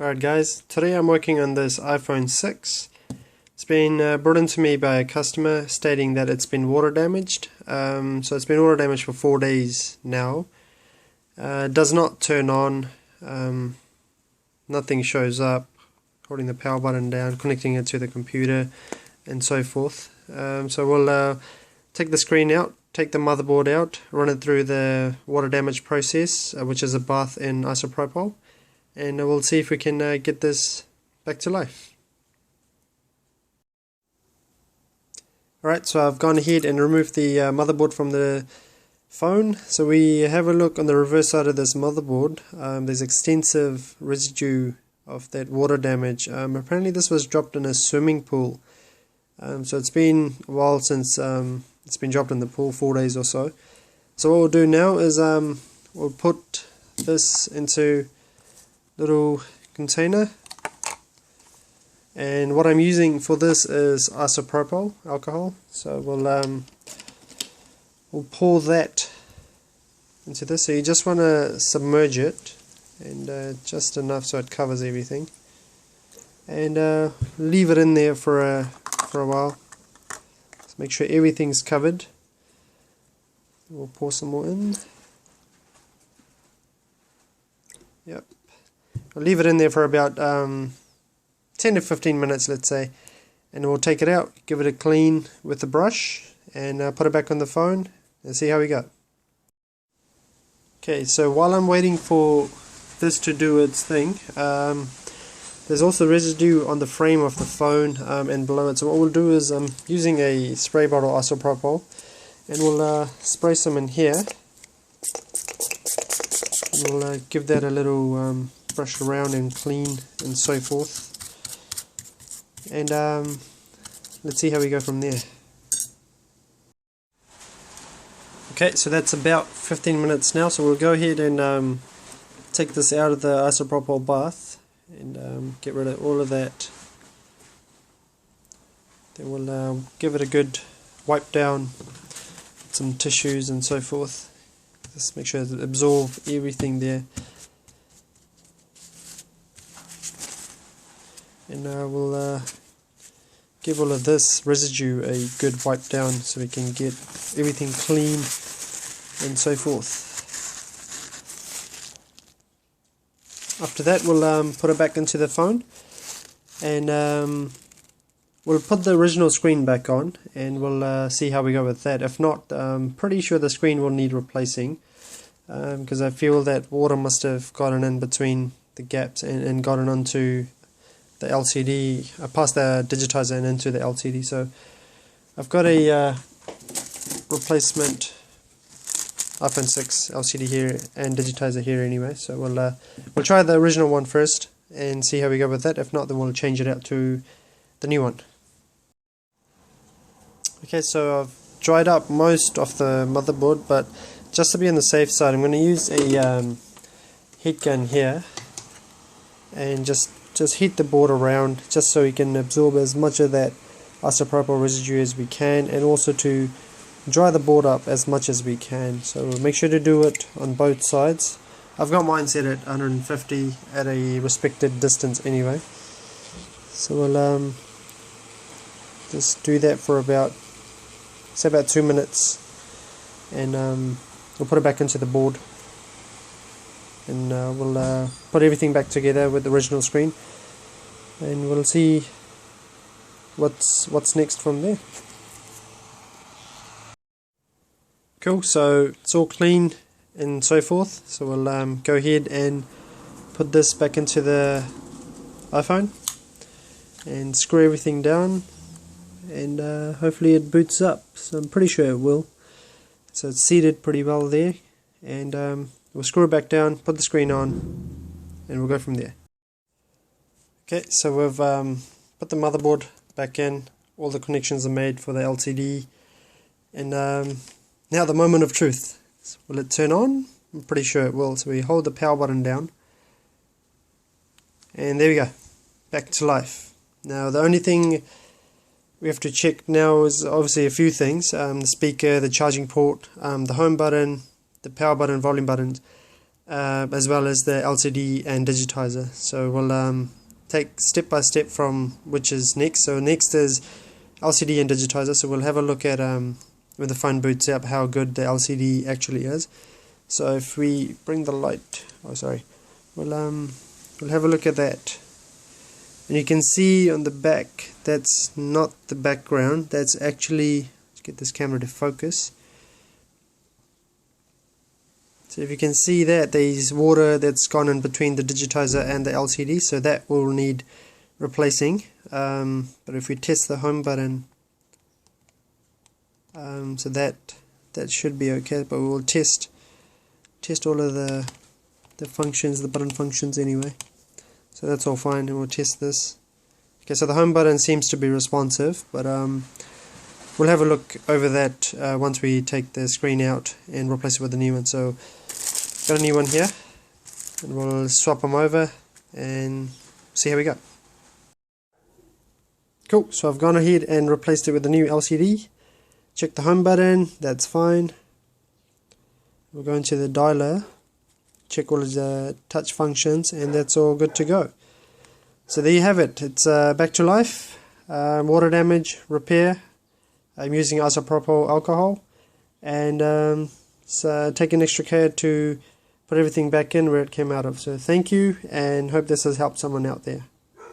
Alright guys, today I'm working on this iPhone 6. It's been brought into me by a customer stating that it's been water damaged. So it's been water damaged for 4 days now. It does not turn on, nothing shows up, holding the power button down, connecting it to the computer and so forth. So we'll take the screen out, take the motherboard out, run it through the water damage process, which is a bath in isopropyl. And we'll see if we can get this back to life. Alright, so I've gone ahead and removed the motherboard from the phone. So we have a look on the reverse side of this motherboard. There's extensive residue of that water damage. Apparently this was dropped in a swimming pool. So it's been a while since it's been dropped in the pool, 4 days or so. So what we'll do now is we'll put this into little container, and what I'm using for this is isopropyl alcohol. So we'll pour that into this. So you just want to submerge it, and just enough so it covers everything, and leave it in there for a while. So make sure everything's covered. We'll pour some more in. Yep. I'll leave it in there for about 10 to 15 minutes, let's say, and we'll take it out, give it a clean with the brush, and put it back on the phone and see how we go. Okay, so while I'm waiting for this to do its thing, there's also residue on the frame of the phone and below it. So what we'll do is I'm using a spray bottle isopropyl, and we'll spray some in here. And we'll give that a little brush around and clean and so forth, and let's see how we go from there. Okay, so that's about 15 minutes now, so we'll go ahead and take this out of the isopropyl bath and get rid of all of that. Then we'll give it a good wipe down with some tissues and so forth. Just make sure to absorb everything there. And we'll give all of this residue a good wipe down so we can get everything clean and so forth. After that, we'll put it back into the phone, and we'll put the original screen back on, and we'll see how we go with that. If not, I'm pretty sure the screen will need replacing, because I feel that water must have gotten in between the gaps and gotten onto the LCD. I passed the digitizer and into the LCD, so I've got a replacement iPhone 6 LCD here and digitizer here anyway. So we'll try the original one first and see how we go with that. If not, then we'll change it out to the new one. Okay, so I've dried up most of the motherboard, but just to be on the safe side, I'm going to use a heat gun here and just heat the board around, just so we can absorb as much of that isopropyl residue as we can, and also to dry the board up as much as we can. So we'll make sure to do it on both sides. I've got mine set at 150 at a respected distance anyway. So we'll just do that for about 2 minutes, and we'll put it back into the board, and we'll put everything back together with the original screen, and we'll see what's next from there. Cool, so it's all clean and so forth. So we'll go ahead and put this back into the iPhone and screw everything down, and hopefully it boots up. So I'm pretty sure it will. So it's seated pretty well there, and we'll screw it back down, put the screen on, and we'll go from there. Okay, so we've put the motherboard back in, all the connections are made for the LCD, and now the moment of truth. Will it turn on? I'm pretty sure it will. So we hold the power button down, and there we go, back to life. Now the only thing we have to check now is obviously a few things: the speaker, the charging port, the home button, the power button, volume buttons. as well as the LCD and digitizer. So we'll take step by step from which is next. So next is LCD and digitizer. So we'll have a look at when the phone boots up how good the LCD actually is. So if we bring the light, we'll have a look at that. And you can see on the back, that's not the background, that's actually, let's get this camera to focus. So if you can see that, there's water that's gone in between the digitizer and the LCD, so that will need replacing. But if we test the home button, so that should be okay, but we will test all of the functions, the button functions anyway. So that's all fine, and we'll test this. Okay, so the home button seems to be responsive, but we'll have a look over that once we take the screen out and replace it with a new one. So got a new one here, and we'll swap them over and see how we go. Cool, so I've gone ahead and replaced it with the new LCD. Check the home button, that's fine. We'll go into the dialer, check all of the touch functions, and that's all good to go. So there you have it, it's back to life. Water damage repair. I'm using isopropyl alcohol, and so taking extra care to put everything back in where it came out of. So thank you, and hope this has helped someone out there.